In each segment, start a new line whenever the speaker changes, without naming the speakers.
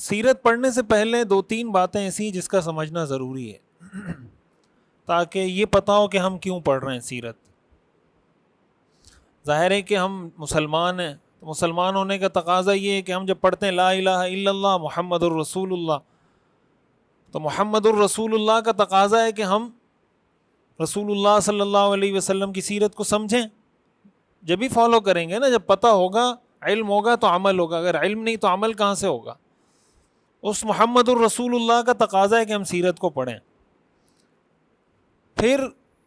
سیرت پڑھنے سے پہلے 2-3 باتیں ایسی ہیں جس کا سمجھنا ضروری ہے تاکہ یہ پتہ ہو کہ ہم کیوں پڑھ رہے ہیں سیرت. ظاہر ہے کہ ہم مسلمان ہیں، مسلمان ہونے کا تقاضا یہ ہے کہ ہم جب پڑھتے ہیں لا الہ الا اللہ محمد الرسول اللہ، تو محمد الرسول اللہ کا تقاضا ہے کہ ہم رسول اللہ صلی اللہ علیہ وسلم کی سیرت کو سمجھیں. جب بھی فالو کریں گے نا، جب پتہ ہوگا، علم ہوگا تو عمل ہوگا، اگر علم نہیں تو عمل کہاں سے ہوگا؟ اس محمد الرسول اللہ کا تقاضا ہے کہ ہم سیرت کو پڑھیں. پھر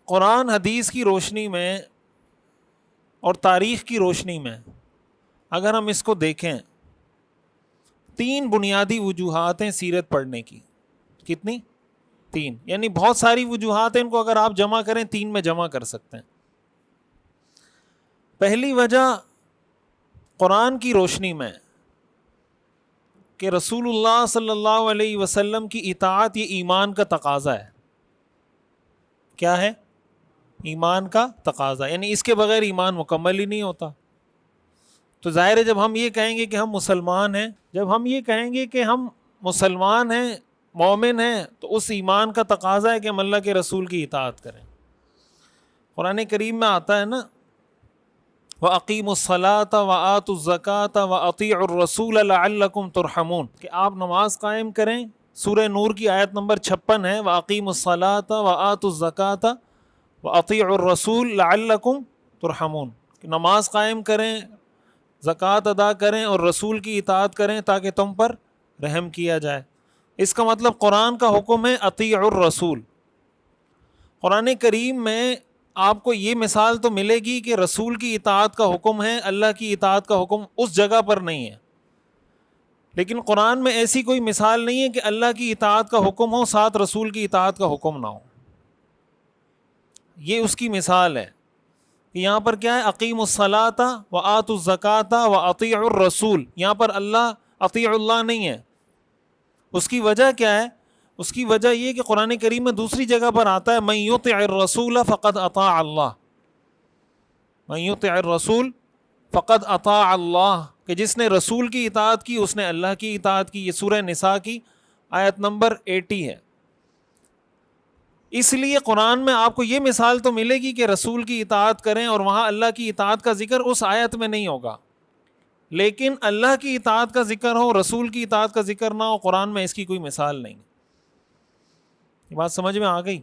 قرآن حدیث کی روشنی میں اور تاریخ کی روشنی میں اگر ہم اس کو دیکھیں، 3 بنیادی وجوہات ہیں سیرت پڑھنے کی. کتنی؟ 3. یعنی بہت ساری وجوہات ہیں، ان کو اگر آپ جمع کریں 3 میں جمع کر سکتے ہیں. پہلی وجہ قرآن کی روشنی میں کہ رسول اللہ صلی اللہ علیہ وسلم کی اطاعت یہ ایمان کا تقاضا ہے. کیا ہے؟ ایمان کا تقاضا، یعنی اس کے بغیر ایمان مکمل ہی نہیں ہوتا. تو ظاہر ہے جب ہم یہ کہیں گے کہ ہم مسلمان ہیں، جب ہم یہ کہیں گے کہ ہم مسلمان ہیں، مومن ہیں، تو اس ایمان کا تقاضا ہے کہ ہم اللہ کے رسول کی اطاعت کریں. قرآن کریم میں آتا ہے نا وَأَقِيمُوا الصَّلَاةَ وَآتُوا الزَّكَاةَ وَأَطِيعُوا الرَّسُولَ لَعَلَّكُمْ تُرْحَمُونَ، کہ آپ نماز قائم کریں. سورہ نور کی آیت نمبر 56 ہے وَأَقِيمُوا الصَّلَاةَ وَآتُوا الزَّكَاةَ وَأَطِيعُوا الرَّسُولَ لَعَلَّكُمْ تُرْحَمُونَ، کہ نماز قائم کریں، زکوٰۃ ادا کریں اور رسول کی اطاعت کریں تاکہ تم پر رحم کیا جائے. اس کا مطلب قرآن کا حکم ہے اطیعوا الرسول. قرآن کریم میں آپ کو یہ مثال تو ملے گی کہ رسول کی اطاعت کا حکم ہے، اللہ کی اطاعت کا حکم اس جگہ پر نہیں ہے. لیکن قرآن میں ایسی کوئی مثال نہیں ہے کہ اللہ کی اطاعت کا حکم ہو ساتھ رسول کی اطاعت کا حکم نہ ہو. یہ اس کی مثال ہے کہ یہاں پر کیا ہے، اقیموا الصلاۃ وآتوا الزکاۃ واطیعوا الرسول. یہاں پر اللہ اطیع اللہ نہیں ہے. اس کی وجہ کیا ہے؟ اس کی وجہ یہ کہ قرآن کریم میں دوسری جگہ پر آتا ہے من یطع الرسول فقد اطاع اللہ، من یطع الرسول فقد اطاع اللہ، کہ جس نے رسول کی اطاعت کی اس نے اللہ کی اطاعت کی. یہ سورہ نساء کی آیت نمبر 80 ہے. اس لیے قرآن میں آپ کو یہ مثال تو ملے گی کہ رسول کی اطاعت کریں، اور وہاں اللہ کی اطاعت کا ذکر اس آیت میں نہیں ہوگا. لیکن اللہ کی اطاعت کا ذکر ہو، رسول کی اطاعت کا ذکر نہ ہو، قرآن میں اس کی کوئی مثال نہیں. یہ بات سمجھ میں آ گئی؟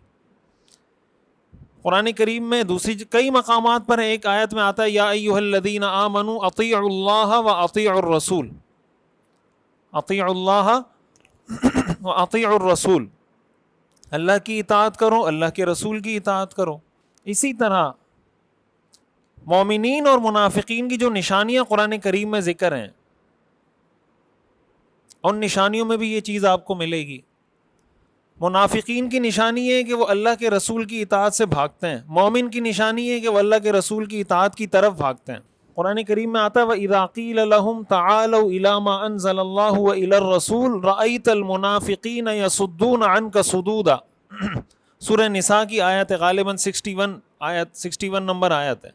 قرآن کریم میں دوسری کئی مقامات پر ایک آیت میں آتا ہے یا ایھا الذین آمنوا اطیعوا اللہ واطیعوا الرسول، اطیعوا اللہ واطیعوا الرسول، اللہ کی اطاعت کرو، اللہ کے رسول کی اطاعت کرو. اسی طرح مومنین اور منافقین کی جو نشانیاں قرآن کریم میں ذکر ہیں، ان نشانیوں میں بھی یہ چیز آپ کو ملے گی. منافقین کی نشانی ہے کہ وہ اللہ کے رسول کی اطاعت سے بھاگتے ہیں، مومن کی نشانی ہے کہ وہ اللہ کے رسول کی اطاعت کی طرف بھاگتے ہیں. قرآن کریم میں آتا ہے وَإِذَا قِيلَ لَهُمْ تَعَالَوْا إِلَىٰ مَا أَنزَلَ اللَّهُ وَإِلَى الرَّسُولِ رَأَيْتَ الْمُنَافِقِينَ يَصُدُّونَ عَنْكَ صُدُودًا. سورہ نساء کی آیت ہے، غالباً 61 نمبر آیت ہے.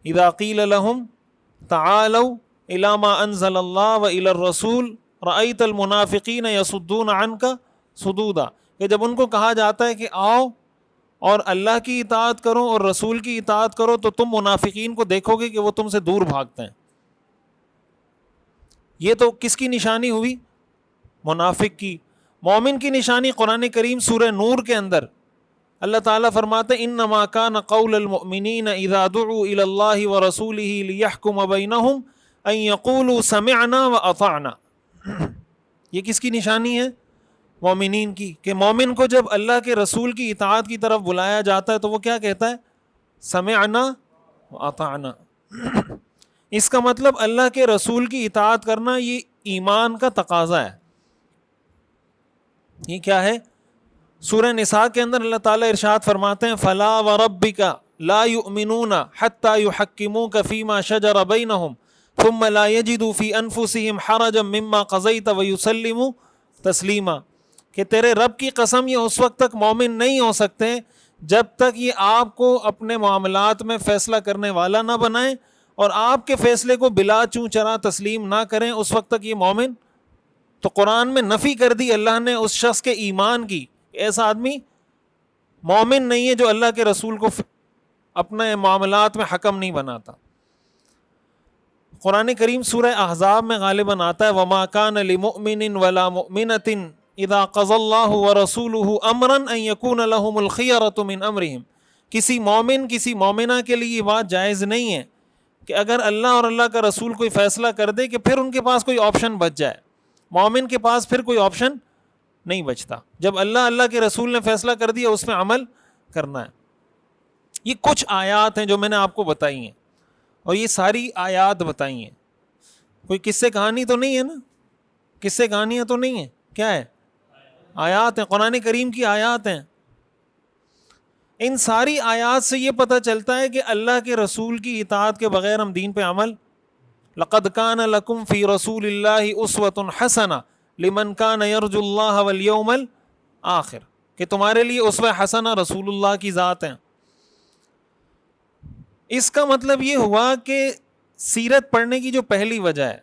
اذا قیل لهم تعالوا الى ما انزل اللہ والى الرسول رأیت المنافقین یصدون عنک صدودا، کہ جب ان کو کہا جاتا ہے کہ آؤ اور اللہ کی اطاعت کرو اور رسول کی اطاعت کرو، تو تم منافقین کو دیکھو گے کہ وہ تم سے دور بھاگتے ہیں. یہ تو کس کی نشانی ہوئی؟ منافق کی. مومن کی نشانی قرآن کریم سورہ نور کے اندر اللہ تعالیٰ فرماتے ہیں انما کان قول المؤمنین اذا دعوا الی اللہ ورسولہ لیحکم بینہم ان یقولوا سمعنا واطعنا. یہ کس کی نشانی ہے؟ مومنین کی، کہ مومن کو جب اللہ کے رسول کی اطاعت کی طرف بلایا جاتا ہے تو وہ کیا کہتا ہے؟ سمعنا واطعنا. اس کا مطلب اللہ کے رسول کی اطاعت کرنا یہ ایمان کا تقاضا ہے. یہ کیا ہے؟ سورہ نساء کے اندر اللہ تعالیٰ ارشاد فرماتے ہیں فلا وربک لا یؤمنون حتی یحکموک فیما شجر بینہم ثم لا یجدوا فی انفسہم حرجا مما قضیت ویسلموا تسلیما، کہ تیرے رب کی قسم یہ اس وقت تک مومن نہیں ہو سکتے جب تک یہ آپ کو اپنے معاملات میں فیصلہ کرنے والا نہ بنائیں اور آپ کے فیصلے کو بلا چوں چرا تسلیم نہ کریں، اس وقت تک یہ مومن تو قرآن میں نفی کر دی اللہ نے اس شخص کے ایمان کی. ایسا آدمی مومن نہیں ہے جو اللہ کے رسول کو اپنے معاملات میں حکم نہیں بناتا. قرآن کریم سورہ احزاب میں غالباً آتا ہے وَمَا كَانَ لِمُؤْمِنٍ وَلَا مُؤْمِنَةٍ إِذَا قَضَى اللَّهُ وَرَسُولُهُ أَمْرًا أَن يَكُونَ لَهُمُ الْخِيَرَةُ مِنْ أَمْرِهِمْ. کسی مومن کسی مومنہ کے لیے یہ بات جائز نہیں ہے کہ اگر اللہ اور اللہ کا رسول کوئی فیصلہ کر دے کہ پھر ان کے پاس کوئی آپشن بچ جائے. مومن کے پاس پھر کوئی آپشن نہیں بچتا. جب اللہ کے رسول نے فیصلہ کر دیا اس میں عمل کرنا ہے. یہ کچھ آیات ہیں جو میں نے آپ کو بتائی ہیں, اور یہ ساری آیات بتائی ہیں. کوئی قصے کہانی تو نہیں ہے نا, قصے کہانیاں تو نہیں ہیں, کیا ہے؟ آیات ہیں, قرآن کریم کی آیات ہیں. ان ساری آیات سے یہ پتہ چلتا ہے کہ اللہ کے رسول کی اطاعت کے بغیر ہم دین پہ عمل. لقد کان لکم فی رسول اللہ اسوۃ حسنہ لمن کان یرجو اللہ والیوم الآخر, کہ تمہارے لیے اسوہ حسنہ رسول اللہ کی ذات ہیں. اس کا مطلب یہ ہوا کہ سیرت پڑھنے کی جو پہلی وجہ ہے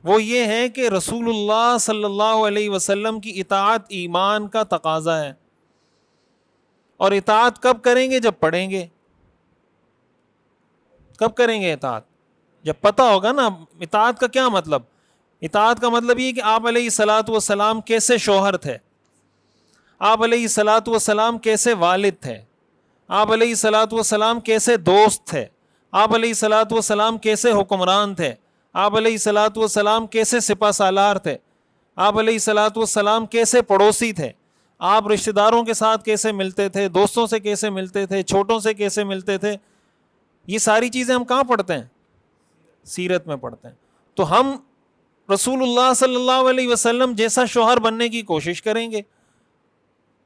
وہ یہ ہے کہ رسول اللہ صلی اللہ علیہ وسلم کی اطاعت ایمان کا تقاضا ہے. اور اطاعت کب کریں گے؟ جب پڑھیں گے. کب کریں گے اطاعت؟ جب پتہ ہوگا نا اطاعت کا کیا مطلب. اطاعت کا مطلب یہ کہ آپ علیہ الصلاۃ والسلام کیسے شوہر تھے, آپ علیہ الصلاۃ والسلام کیسے والد تھے, آپ علیہ الصلاۃ والسلام کیسے دوست تھے, آپ علیہ الصلاۃ والسلام کیسے حکمران تھے, آپ علیہ الصلاۃ والسلام کیسے سپہ سالار تھے, آپ علیہ الصلاۃ والسلام کیسے پڑوسی تھے, آپ رشتہ داروں کے ساتھ کیسے ملتے تھے, دوستوں سے کیسے ملتے تھے, چھوٹوں سے کیسے ملتے تھے. یہ ساری چیزیں ہم کہاں پڑھتے ہیں؟ سیرت میں پڑھتے ہیں. تو ہم رسول اللہ صلی اللہ علیہ وسلم جیسا شوہر بننے کی کوشش کریں گے,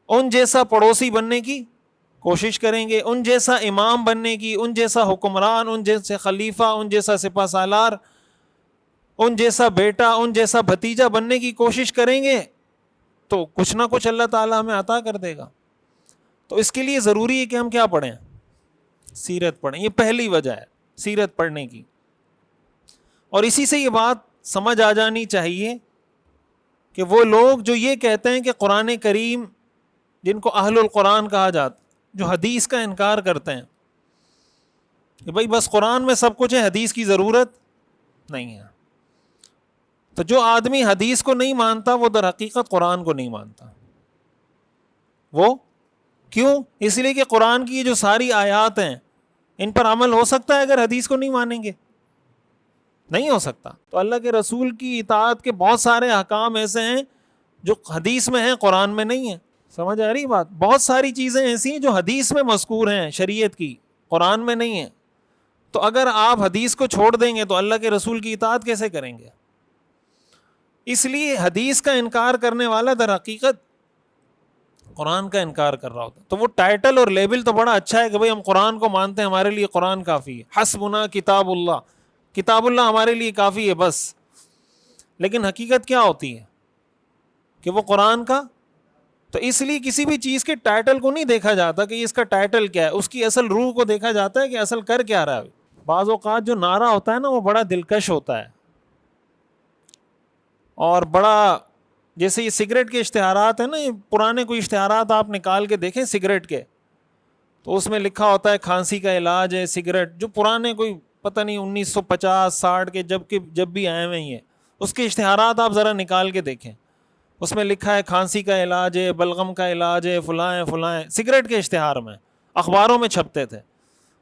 ان جیسا پڑوسی بننے کی کوشش کریں گے, ان جیسا امام بننے کی, ان جیسا حکمران, ان جیسے خلیفہ, ان جیسا سپہ سالار, ان جیسا بیٹا, ان جیسا بھتیجا بننے کی کوشش کریں گے تو کچھ نہ کچھ اللہ تعالیٰ ہمیں عطا کر دے گا. تو اس کے لیے ضروری ہے کہ ہم کیا پڑھیں؟ سیرت پڑھیں. یہ پہلی وجہ ہے سیرت پڑھنے کی. اور اسی سے یہ بات سمجھ آ جانی چاہیے کہ وہ لوگ جو یہ کہتے ہیں کہ قرآن کریم, جن کو اہل القرآن کہا جاتا, جو حدیث کا انکار کرتے ہیں کہ بھائی بس قرآن میں سب کچھ ہے, حدیث کی ضرورت نہیں ہے. تو جو آدمی حدیث کو نہیں مانتا وہ در حقیقت قرآن کو نہیں مانتا. وہ کیوں؟ اس لیے کہ قرآن کی یہ جو ساری آیات ہیں ان پر عمل ہو سکتا ہے اگر حدیث کو نہیں مانیں گے؟ نہیں ہو سکتا. تو اللہ کے رسول کی اطاعت کے بہت سارے احکام ایسے ہیں جو حدیث میں ہیں, قرآن میں نہیں ہیں. سمجھ آ رہی بات؟ بہت ساری چیزیں ایسی ہیں جو حدیث میں مذکور ہیں شریعت کی, قرآن میں نہیں ہیں. تو اگر آپ حدیث کو چھوڑ دیں گے تو اللہ کے رسول کی اطاعت کیسے کریں گے؟ اس لیے حدیث کا انکار کرنے والا در حقیقت قرآن کا انکار کر رہا ہوتا. تو وہ ٹائٹل اور لیبل تو بڑا اچھا ہے کہ بھئی ہم قرآن کو مانتے ہیں, ہمارے لیے قرآن کافی ہے, حسبنا کتاب اللہ, کتاب اللہ ہمارے لیے کافی ہے بس. لیکن حقیقت کیا ہوتی ہے کہ وہ قرآن کا. تو اس لیے کسی بھی چیز کے ٹائٹل کو نہیں دیکھا جاتا کہ اس کا ٹائٹل کیا ہے, اس کی اصل روح کو دیکھا جاتا ہے کہ اصل کر کیا رہا ہے. بعض اوقات جو نعرہ ہوتا ہے نا وہ بڑا دلکش ہوتا ہے, اور بڑا, جیسے یہ سگریٹ کے اشتہارات ہیں نا, یہ پرانے کوئی اشتہارات آپ نکال کے دیکھیں سگریٹ کے, تو اس میں لکھا ہوتا ہے کھانسی کا علاج ہے سگریٹ, جو پرانے کوئی پتہ نہیں 1950-60 کے جب بھی آئے ہوئے ہیں, اس کے اشتہارات آپ ذرا نکال کے دیکھیں. اس میں لکھا ہے کھانسی کا علاج ہے, بلغم کا علاج ہے, فلاں فلاں, سگریٹ کے اشتہار میں اخباروں میں چھپتے تھے.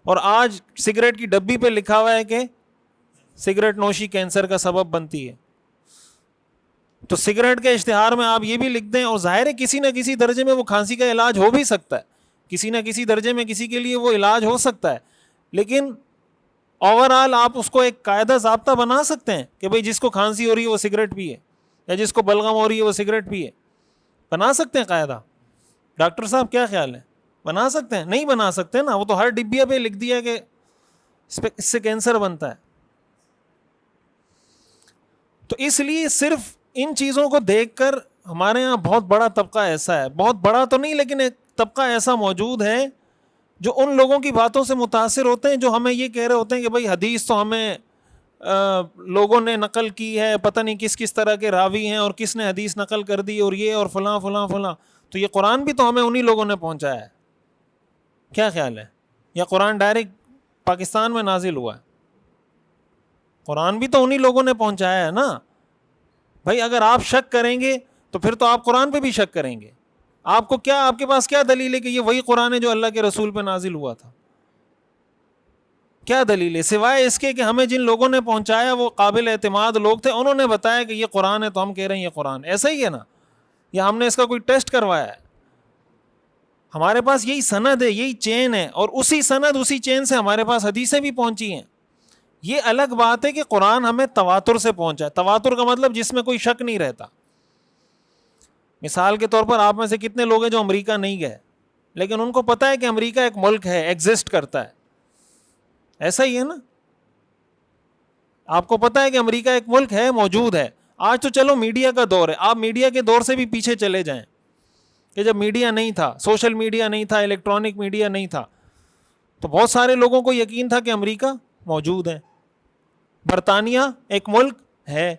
اور آج سگریٹ کی ڈبی پہ لکھا ہوا ہے کہ سگریٹ نوشی کینسر کا سبب بنتی ہے. تو سگریٹ کے اشتہار میں آپ یہ بھی لکھ دیں, اور ظاہر ہے کسی نہ کسی درجے میں وہ کھانسی کا علاج ہو بھی سکتا ہے, کسی نہ کسی درجے میں کسی کے لیے وہ علاج ہو سکتا ہے, لیکن اوور آل آپ اس کو ایک قاعدہ ضابطہ بنا سکتے ہیں کہ بھئی جس کو کھانسی ہو رہی ہے وہ سگریٹ پیے, یا جس کو بلغم ہو رہی ہے وہ سگریٹ پیے. بنا سکتے ہیں قاعدہ؟ ڈاکٹر صاحب کیا خیال ہے, بنا سکتے ہیں؟ نہیں بنا سکتے نا, وہ تو ہر ڈبیا پہ لکھ دیا کہ اس سے کینسر بنتا ہے. تو اس لیے صرف ان چیزوں کو دیکھ کر ہمارے ہاں بہت بڑا طبقہ ایسا ہے, بہت بڑا تو نہیں لیکن ایک طبقہ ایسا موجود ہے جو ان لوگوں کی باتوں سے متاثر ہوتے ہیں جو ہمیں یہ کہہ رہے ہوتے ہیں کہ بھئی حدیث تو ہمیں لوگوں نے نقل کی ہے، پتہ نہیں کس کس طرح کے راوی ہیں اور کس نے حدیث نقل کر دی اور یہ اور فلاں فلاں فلاں، تو یہ قرآن بھی تو ہمیں انہی لوگوں نے پہنچایا ہے. کیا خیال ہے؟ یا قرآن ڈائریکٹ پاکستان میں نازل ہوا ہے؟ قرآن بھی تو انہی لوگوں نے پہنچایا ہے نا بھائی. اگر آپ شک کریں گے تو پھر تو آپ قرآن پہ بھی شک کریں گے. آپ کو کیا، آپ کے پاس کیا دلیل ہے کہ یہ وہی قرآن ہے جو اللہ کے رسول پہ نازل ہوا تھا؟ کیا دلیل ہے سوائے اس کے کہ ہمیں جن لوگوں نے پہنچایا وہ قابل اعتماد لوگ تھے، انہوں نے بتایا کہ یہ قرآن ہے تو ہم کہہ رہے ہیں یہ قرآن. ایسا ہی ہے نا؟ یا ہم نے اس کا کوئی ٹیسٹ کروایا ہے؟ ہمارے پاس یہی سند ہے، یہی چین ہے، اور اسی سند اسی چین سے ہمارے پاس حدیثیں بھی پہنچی ہیں. یہ الگ بات ہے کہ قرآن ہمیں تواتر سے پہنچا ہے. تواتر کا مطلب جس میں کوئی شک نہیں رہتا. مثال کے طور پر آپ میں سے کتنے لوگ ہیں جو امریکہ نہیں گئے لیکن ان کو پتا ہے کہ امریکہ ایک ملک ہے، ایگزسٹ کرتا ہے؟ ایسا ہی ہے نا؟ آپ کو پتا ہے کہ امریکہ ایک ملک ہے، موجود ہے. آج تو چلو میڈیا کا دور ہے، آپ میڈیا کے دور سے بھی پیچھے چلے جائیں کہ جب میڈیا نہیں تھا، سوشل میڈیا نہیں تھا، الیکٹرانک میڈیا نہیں تھا، تو بہت سارے لوگوں کو یقین تھا کہ امریکہ موجود ہے، برطانیہ ایک ملک ہے.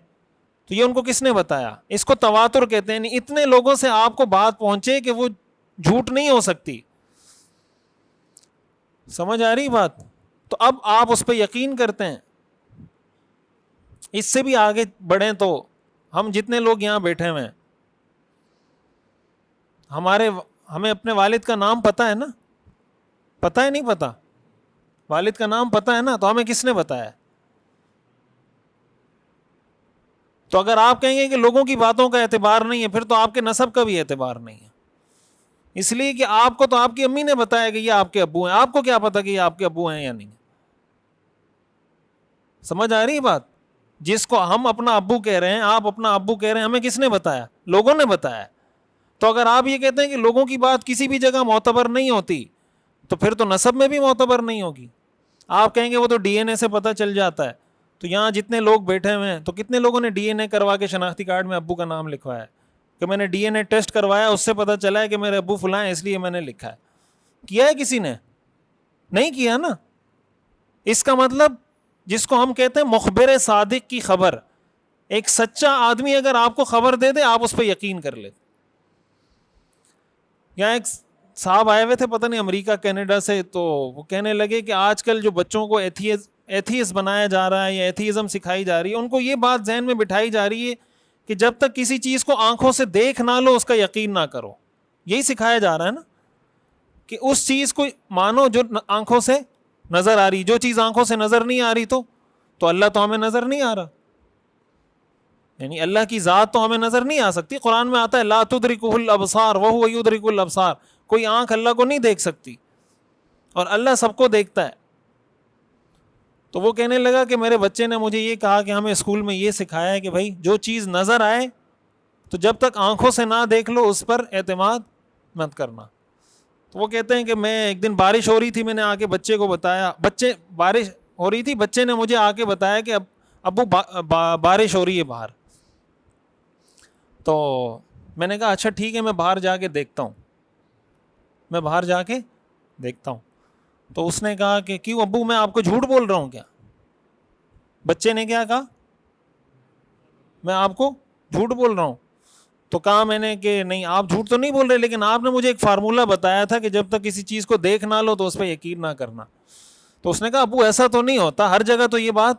تو یہ ان کو کس نے بتایا؟ اس کو تواتر کہتے ہیں. اتنے لوگوں سے آپ کو بات پہنچے کہ وہ جھوٹ نہیں ہو سکتی. سمجھ آ رہی بات؟ تو اب آپ اس پہ یقین کرتے ہیں. اس سے بھی آگے بڑھیں تو ہم جتنے لوگ یہاں بیٹھے ہوئے ہیں، ہمیں اپنے والد کا نام پتا ہے نا؟ پتا ہے نہیں پتا؟ والد کا نام پتا ہے نا؟ تو ہمیں کس نے بتایا؟ تو اگر آپ کہیں گے کہ لوگوں کی باتوں کا اعتبار نہیں ہے، پھر تو آپ کے نسب کا بھی اعتبار نہیں ہے. اس لیے کہ آپ کو تو آپ کی امی نے بتایا کہ یہ آپ کے ابو ہیں، آپ کو کیا پتا کہ یہ آپ کے ابو ہیں یا نہیں. سمجھ آ رہی بات؟ جس کو ہم اپنا ابو کہہ رہے ہیں، آپ اپنا ابو کہہ رہے ہیں، ہمیں کس نے بتایا؟ لوگوں نے بتایا. تو اگر آپ یہ کہتے ہیں کہ لوگوں کی بات کسی بھی جگہ معتبر نہیں ہوتی، تو پھر تو نسب میں بھی معتبر نہیں ہوگی. آپ کہیں گے وہ تو ڈی این اے سے پتہ چل جاتا ہے. تو یہاں جتنے لوگ بیٹھے ہوئے ہیں تو کتنے لوگوں نے ڈی این اے کروا کے شناختی کارڈ میں ابو کا نام لکھوایا ہے کہ میں نے ڈی این اے ٹیسٹ کروایا، اس سے پتہ چلا ہے کہ میرے ابو فلاں ہیں اس لیے میں نے لکھا ہے؟ کیا ہے کسی نے؟ نہیں کیا نا. اس کا مطلب جس کو ہم کہتے ہیں مخبر صادق کی خبر، ایک سچا آدمی اگر آپ کو خبر دے دے آپ اس پہ یقین کر لیتے. یہاں ایک صاحب آئے ہوئے تھے پتہ نہیں امریکہ کینیڈا سے، تو وہ کہنے لگے کہ آج کل جو بچوں کو ایتھیس بنایا جا رہا ہے یا ایتھیزم سکھائی جا رہی ہے، ان کو یہ بات ذہن میں بٹھائی جا رہی ہے کہ جب تک کسی چیز کو آنکھوں سے دیکھ نہ لو اس کا یقین نہ کرو. یہی سکھایا جا رہا ہے نا کہ اس چیز کو مانو جو آنکھوں سے نظر آ رہی. جو چیز آنکھوں سے نظر نہیں آ رہی تو اللہ تو ہمیں نظر نہیں آ رہا، یعنی اللہ کی ذات تو ہمیں نظر نہیں آ سکتی. قرآن میں آتا ہے لا تدرکہ الابصار وہو یدرک الابصار، کوئی آنکھ اللہ کو نہیں دیکھ سکتی اور اللہ سب کو دیکھتا ہے. تو وہ کہنے لگا کہ میرے بچے نے مجھے یہ کہا کہ ہمیں اسکول میں یہ سکھایا ہے کہ بھائی جو چیز نظر آئے تو جب تک آنکھوں سے نہ دیکھ لو اس پر اعتماد مت کرنا. تو وہ کہتے ہیں کہ میں ایک دن بارش ہو رہی تھی، میں نے آ کے بچے کو بتایا، بارش ہو رہی تھی، بچے نے مجھے آ کے بتایا کہ ابو بارش ہو رہی ہے باہر. تو میں نے کہا اچھا ٹھیک ہے میں باہر جا کے دیکھتا ہوں، میں باہر جا کے دیکھتا ہوں. تو اس نے کہا کہ کیوں ابو میں آپ کو جھوٹ بول رہا ہوں کیا؟ بچے نے کیا کہا؟ میں آپ کو جھوٹ بول رہا ہوں. تو کہا میں نے کہ نہیں آپ جھوٹ تو نہیں بول رہے، لیکن آپ نے مجھے ایک فارمولہ بتایا تھا کہ جب تک کسی چیز کو دیکھ نہ لو تو اس پہ یقین نہ کرنا. تو اس نے کہا ابو ایسا تو نہیں ہوتا، ہر جگہ تو یہ بات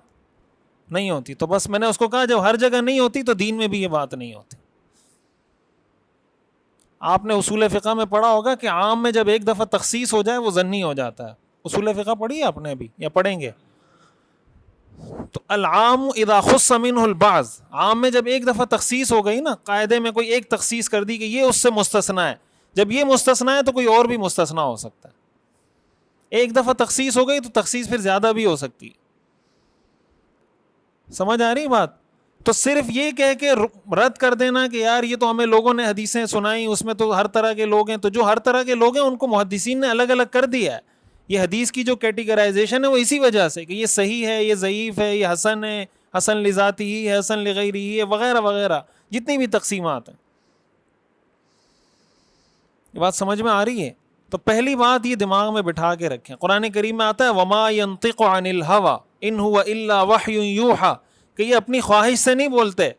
نہیں ہوتی. تو بس میں نے اس کو کہا جب ہر جگہ نہیں ہوتی تو دین میں بھی یہ بات نہیں ہوتی. آپ نے اصول فقہ میں پڑھا ہوگا کہ عام میں جب ایک دفعہ تخصیص ہو جائے وہ ظنی ہو جاتا ہے. اصول فقہ پڑھی ہے آپ نے ابھی یا پڑھیں گے؟ تو العام اذا خص منہ البعض، عام میں جب ایک دفعہ تخصیص ہو گئی نا، قاعدے میں کوئی ایک تخصیص کر دی کہ یہ اس سے مستثنا ہے، جب یہ مستثنا ہے تو کوئی اور بھی مستثنا ہو سکتا ہے. ایک دفعہ تخصیص ہو گئی تو تخصیص پھر زیادہ بھی ہو سکتی. سمجھ آ رہی بات؟ تو صرف یہ کہہ کے رد کر دینا کہ یار یہ تو ہمیں لوگوں نے حدیثیں سنائی اس میں تو ہر طرح کے لوگ ہیں، تو جو ہر طرح کے لوگ ہیں ان کو محدثین نے الگ الگ کر دیا ہے. یہ حدیث کی جو کیٹیگرائزیشن ہے وہ اسی وجہ سے کہ یہ صحیح ہے، یہ ضعیف ہے، یہ حسن ہے، حسن لذاتی ہی ہے، حسن لغیری ہی ہے، وغیرہ وغیرہ جتنی بھی تقسیمات ہیں. یہ بات سمجھ میں آ رہی ہے؟ تو پہلی بات یہ دماغ میں بٹھا کے رکھیں، قرآن کریم میں آتا ہے وما ينطق عن الهوى، ان هو الا وحی یوحی، کہ یہ اپنی خواہش سے نہیں بولتے،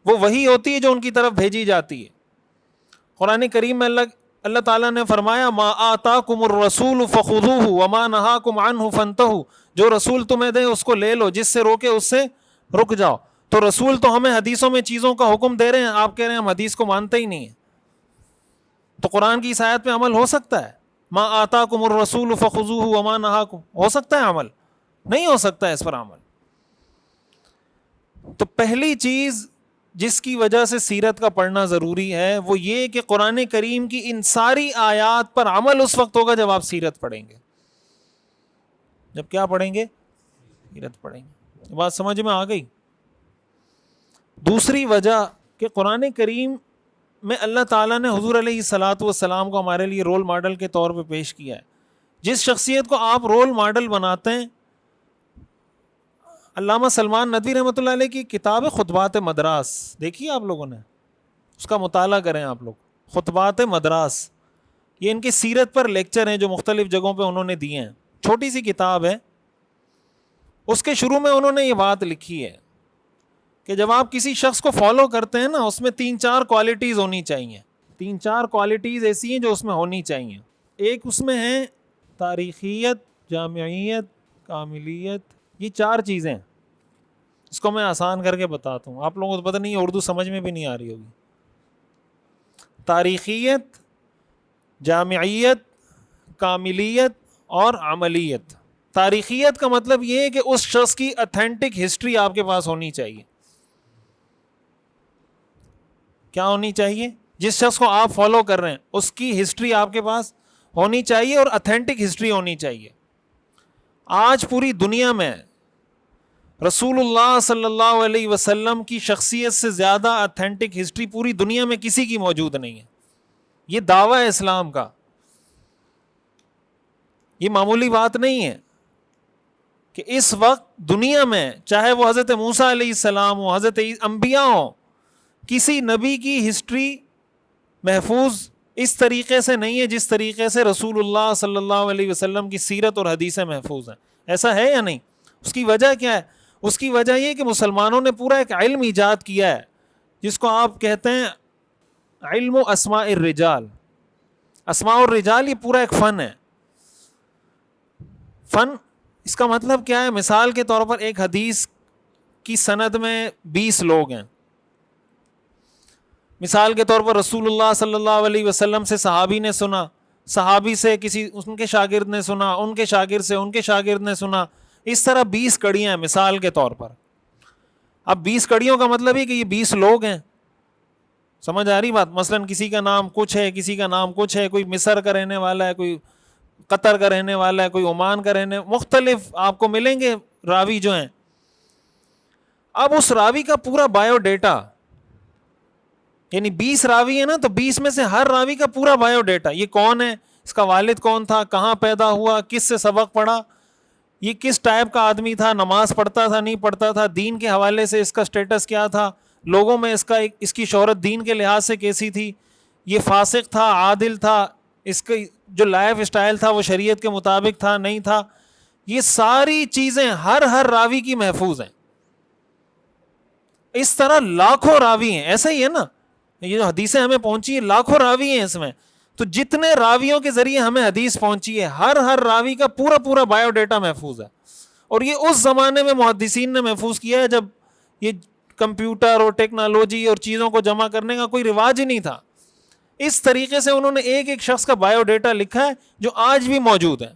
وہ وحی ہوتی ہے جو ان کی طرف بھیجی جاتی ہے۔ قرآن کریم میں اللہ تعالیٰ نے فرمایا ما آتاکم الرسول فخذوہ وما نہاکم عنہ فانتہوا، جو رسول تمہیں دے اس کو لے لو، جس سے روکے اس سے رک جاؤ۔ تو رسول تو ہمیں حدیثوں میں چیزوں کا حکم دے رہے ہیں، آپ کہہ رہے ہیں ہم حدیث کو مانتے ہی نہیں ہیں۔ تو قرآن کی اس آیت پہ عمل ہو سکتا ہے؟ ما آتاکم الرسول فخذوہ وما نہاکم، ہو سکتا ہے عمل؟ نہیں ہو سکتا ہے اس پر عمل۔ تو پہلی چیز جس کی وجہ سے سیرت کا پڑھنا ضروری ہے وہ یہ کہ قرآن کریم کی ان ساری آیات پر عمل اس وقت ہوگا جب آپ سیرت پڑھیں گے۔ جب کیا پڑھیں گے؟ سیرت پڑھیں گے۔ بات سمجھ میں آ گئی؟ دوسری وجہ کہ قرآن کریم میں اللہ تعالیٰ نے حضور علیہ الصلاۃ والسلام کو ہمارے لیے رول ماڈل کے طور پہ پیش کیا ہے۔ جس شخصیت کو آپ رول ماڈل بناتے ہیں، علامہ سلمان ندوی رحمۃ اللہ علیہ کی کتاب خطبات مدراس دیکھیے آپ لوگوں نے، اس کا مطالعہ کریں آپ لوگ۔ خطبات مدراس یہ ان کی سیرت پر لیکچر ہیں جو مختلف جگہوں پہ انہوں نے دیے ہیں، چھوٹی سی کتاب ہے۔ اس کے شروع میں انہوں نے یہ بات لکھی ہے کہ جب آپ کسی شخص کو فالو کرتے ہیں نا، اس میں 3-4 کوالٹیز ہونی چاہیے، 3-4 کوالٹیز ایسی ہیں جو اس میں ہونی چاہیے۔ ایک اس میں ہے تاریخیت، جامعیت، کاملیت، یہ 4 چیزیں۔ اس کو میں آسان کر کے بتاتا ہوں، آپ لوگوں کو پتہ نہیں اردو سمجھ میں بھی نہیں آ رہی ہوگی۔ تاریخیت، جامعیت، کاملیت اور عملیت۔ تاریخیت کا مطلب یہ ہے کہ اس شخص کی اتھینٹک ہسٹری آپ کے پاس ہونی چاہیے۔ کیا ہونی چاہیے؟ جس شخص کو آپ فالو کر رہے ہیں اس کی ہسٹری آپ کے پاس ہونی چاہیے اور اتھینٹک ہسٹری ہونی چاہیے۔ آج پوری دنیا میں رسول اللہ صلی اللہ علیہ وسلم کی شخصیت سے زیادہ اتھینٹک ہسٹری پوری دنیا میں کسی کی موجود نہیں ہے۔ یہ دعویٰ ہے اسلام کا، یہ معمولی بات نہیں ہے کہ اس وقت دنیا میں چاہے وہ حضرت موسیٰ علیہ السلام ہو، حضرت انبیاء ہوں، کسی نبی کی ہسٹری محفوظ اس طریقے سے نہیں ہے جس طریقے سے رسول اللہ صلی اللہ علیہ وسلم کی سیرت اور حدیثیں محفوظ ہیں۔ ایسا ہے یا نہیں؟ اس کی وجہ کیا ہے؟ اس کی وجہ یہ کہ مسلمانوں نے پورا ایک علم ایجاد کیا ہے جس کو آپ کہتے ہیں علم اسماء الرجال۔ اسماء الرجال یہ پورا ایک فن ہے۔ فن اس کا مطلب کیا ہے؟ مثال کے طور پر ایک حدیث کی سند میں 20 لوگ ہیں۔ مثال کے طور پر رسول اللہ صلی اللہ علیہ وسلم سے صحابی نے سنا، صحابی سے کسی ان کے شاگرد نے سنا، ان کے شاگرد سے ان کے شاگرد نے سنا، اس طرح 20 کڑیاں ہیں مثال کے طور پر۔ اب 20 کڑیوں کا مطلب ہے کہ یہ 20 لوگ ہیں۔ سمجھ آ رہی بات؟ مثلا کسی کا نام کچھ ہے، کسی کا نام کچھ ہے، کوئی مصر کا رہنے والا ہے، کوئی قطر کا رہنے والا ہے، کوئی عمان کا رہنے، مختلف آپ کو ملیں گے راوی جو ہیں۔ اب اس راوی کا پورا بایو ڈیٹا، یعنی 20 راوی ہیں نا، تو 20 میں سے ہر راوی کا پورا بایو ڈیٹا، یہ کون ہے، اس کا والد کون تھا، کہاں پیدا ہوا، کس سے سبق پڑھا، یہ کس ٹائپ کا آدمی تھا، نماز پڑھتا تھا نہیں پڑھتا تھا، دین کے حوالے سے اس کا سٹیٹس کیا تھا، لوگوں میں اس کی شہرت دین کے لحاظ سے کیسی تھی، یہ فاسق تھا، عادل تھا، اس کا جو لائف اسٹائل تھا وہ شریعت کے مطابق تھا نہیں تھا۔ یہ ساری چیزیں ہر راوی کی محفوظ ہیں۔ اس طرح لاکھوں راوی ہیں، ایسا ہی ہے نا، یہ جو حدیثیں ہمیں پہنچی ہیں لاکھوں راوی ہیں اس میں، تو جتنے راویوں کے ذریعے ہمیں حدیث پہنچی ہے ہر راوی کا پورا بایو ڈیٹا محفوظ ہے۔ اور یہ اس زمانے میں محدثین نے محفوظ کیا ہے جب یہ کمپیوٹر اور ٹیکنالوجی اور چیزوں کو جمع کرنے کا کوئی رواج ہی نہیں تھا۔ اس طریقے سے انہوں نے ایک شخص کا بایو ڈیٹا لکھا ہے جو آج بھی موجود ہے۔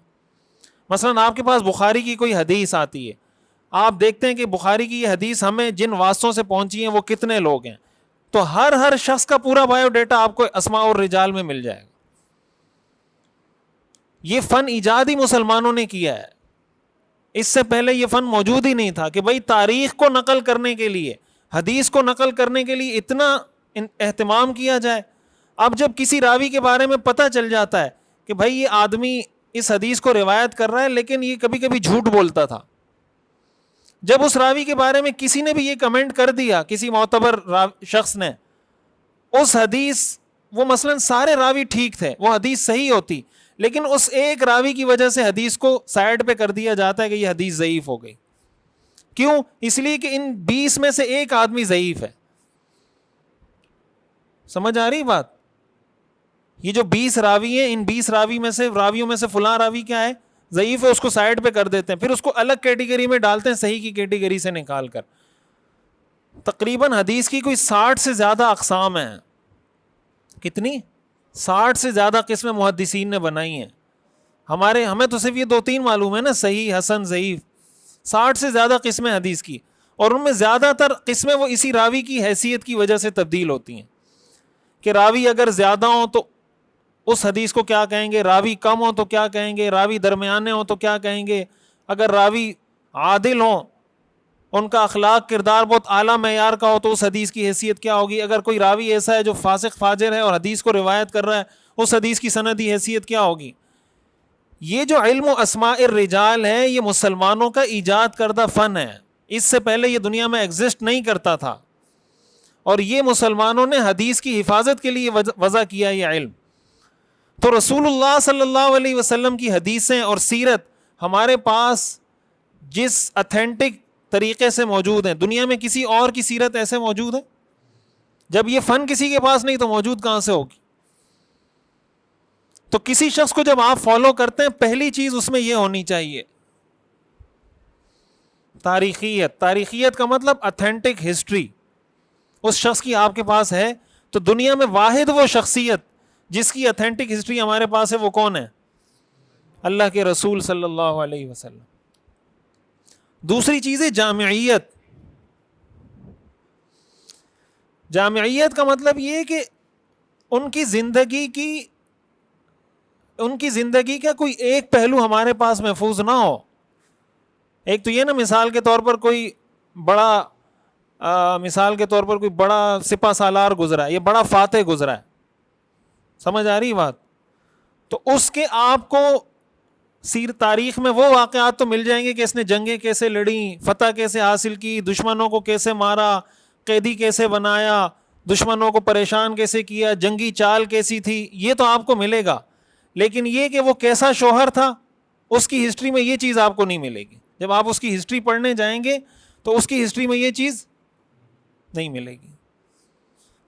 مثلا آپ کے پاس بخاری کی کوئی حدیث آتی ہے، آپ دیکھتے ہیں کہ بخاری کی یہ حدیث ہمیں جن واسطوں سے پہنچی ہیں وہ کتنے لوگ ہیں، تو ہر شخص کا پورا بایو ڈیٹا آپ کو اسماء الرجال میں مل جائے گا۔ یہ فن ایجاد ہی مسلمانوں نے کیا ہے، اس سے پہلے یہ فن موجود ہی نہیں تھا کہ بھائی تاریخ کو نقل کرنے کے لیے، حدیث کو نقل کرنے کے لیے اتنا اہتمام کیا جائے۔ اب جب کسی راوی کے بارے میں پتہ چل جاتا ہے کہ بھائی یہ آدمی اس حدیث کو روایت کر رہا ہے لیکن یہ کبھی کبھی جھوٹ بولتا تھا، جب اس راوی کے بارے میں کسی نے بھی یہ کمنٹ کر دیا، کسی معتبر شخص نے، اس حدیث، وہ مثلا سارے راوی ٹھیک تھے، وہ حدیث صحیح ہوتی، لیکن اس ایک راوی کی وجہ سے حدیث کو سائڈ پہ کر دیا جاتا ہے کہ یہ حدیث ضعیف ہو گئی۔ کیوں؟ اس لیے کہ ان 20 میں سے ایک آدمی ضعیف ہے. سمجھ آ رہی بات؟ یہ جو 20 راوی ہیں، ان 20 راویوں میں سے فلاں راوی کیا ہے؟ ضعیف ہے. اس کو سائڈ پہ کر دیتے ہیں، پھر اس کو الگ کیٹیگری میں ڈالتے ہیں صحیح کی کیٹیگری سے نکال کر. تقریباً حدیث کی کوئی 60 سے زیادہ اقسام ہیں. کتنی؟ 60 سے زیادہ قسمیں محدثین نے بنائی ہیں. ہمیں تو صرف یہ 2-3 معلوم ہے نا، صحیح، حسن، ضعیف. 60 سے زیادہ قسمیں حدیث کی، اور ان میں زیادہ تر قسمیں وہ اسی راوی کی حیثیت کی وجہ سے تبدیل ہوتی ہیں. کہ راوی اگر زیادہ ہوں تو اس حدیث کو کیا کہیں گے، راوی کم ہو تو کیا کہیں گے، راوی درمیانے ہو تو کیا کہیں گے، اگر راوی عادل ہوں، ان کا اخلاق کردار بہت اعلیٰ معیار کا ہو تو اس حدیث کی حیثیت کیا ہوگی. اگر کوئی راوی ایسا ہے جو فاسق فاجر ہے اور حدیث کو روایت کر رہا ہے، اس حدیث کی سندی حیثیت کیا ہوگی. یہ جو علم و اسماء الرجال ہے، یہ مسلمانوں کا ایجاد کردہ فن ہے. اس سے پہلے یہ دنیا میں ایگزسٹ نہیں کرتا تھا، اور یہ مسلمانوں نے حدیث کی حفاظت کے لیے وضع کیا یہ علم. تو رسول اللہ صلی اللہ علیہ وسلم کی حدیثیں اور سیرت ہمارے پاس جس اتھینٹک طریقے سے موجود ہیں، دنیا میں کسی اور کی سیرت ایسے موجود ہے؟ جب یہ فن کسی کے پاس نہیں تو موجود کہاں سے ہوگی؟ تو کسی شخص کو جب آپ فالو کرتے ہیں، پہلی چیز اس میں یہ ہونی چاہیے تاریخیت. تاریخیت کا مطلب اتھینٹک ہسٹری اس شخص کی آپ کے پاس ہے. تو دنیا میں واحد وہ شخصیت جس کی اتھینٹک ہسٹری ہمارے پاس ہے، وہ کون ہے؟ اللہ کے رسول صلی اللہ علیہ وسلم. دوسری چیز ہے جامعیت. جامعیت کا مطلب یہ کہ ان کی زندگی کا کوئی ایک پہلو ہمارے پاس محفوظ نہ ہو. ایک تو یہ نا، مثال کے طور پر کوئی بڑا سپہ سالار گزرا ہے، یہ بڑا فاتح گزرا ہے. سمجھ آ رہی بات؟ تو اس کے آپ کو تاریخ میں وہ واقعات تو مل جائیں گے کہ اس نے جنگیں کیسے لڑیں، فتح کیسے حاصل کی، دشمنوں کو کیسے مارا، قیدی کیسے بنایا، دشمنوں کو پریشان کیسے کیا، جنگی چال کیسی تھی، یہ تو آپ کو ملے گا. لیکن یہ کہ وہ کیسا شوہر تھا، اس کی ہسٹری میں یہ چیز آپ کو نہیں ملے گی. جب آپ اس کی ہسٹری پڑھنے جائیں گے تو اس کی ہسٹری میں یہ چیز نہیں ملے گی.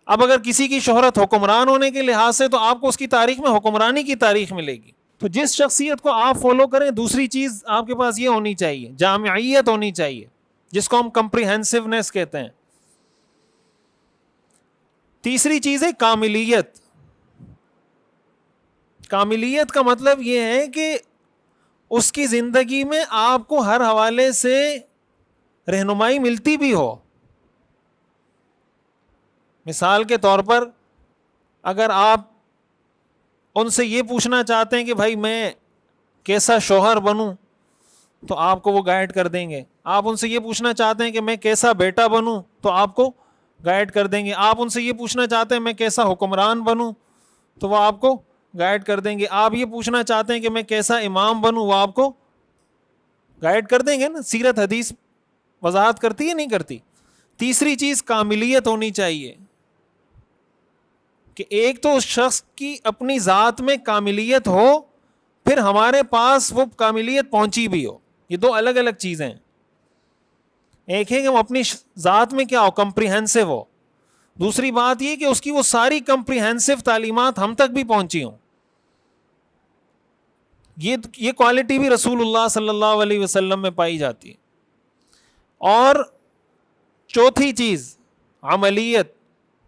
اب اگر کسی کی شہرت حکمران ہونے کے لحاظ سے، تو آپ کو اس کی تاریخ میں حکمرانی کی تاریخ ملے گی. تو جس شخصیت کو آپ فالو کریں، دوسری چیز آپ کے پاس یہ ہونی چاہیے، جامعیت ہونی چاہیے، جس کو ہم کمپریہنسونیس کہتے ہیں. تیسری چیز ہے کاملیت. کاملیت کا مطلب یہ ہے کہ اس کی زندگی میں آپ کو ہر حوالے سے رہنمائی ملتی بھی ہو. مثال کے طور پر اگر آپ ان سے یہ پوچھنا چاہتے ہیں کہ بھائی میں کیسا شوہر بنوں، تو آپ کو وہ گائیڈ کر دیں گے. آپ ان سے یہ پوچھنا چاہتے ہیں کہ میں کیسا بیٹا بنوں، تو آپ کو گائیڈ کر دیں گے. آپ ان سے یہ پوچھنا چاہتے ہیں میں کیسا حکمران بنوں، تو وہ آپ کو گائیڈ کر دیں گے. آپ یہ پوچھنا چاہتے ہیں کہ میں کیسا امام بنوں، وہ آپ کو گائیڈ کر دیں گے نا. سیرت حدیث وضاحت کرتی ہے نہیں کرتی؟ تیسری چیز کاملیت ہونی چاہیے، کہ ایک تو اس شخص کی اپنی ذات میں کاملیت ہو، پھر ہمارے پاس وہ کاملیت پہنچی بھی ہو. یہ دو الگ الگ چیزیں ہیں. ایک ہے کہ وہ اپنی ذات میں کیا ہو، کمپریہنسو ہو. دوسری بات یہ کہ اس کی وہ ساری کمپریہنسو تعلیمات ہم تک بھی پہنچی ہوں. یہ کوالٹی بھی رسول اللہ صلی اللہ علیہ وسلم میں پائی جاتی ہے. اور چوتھی چیز عملیت،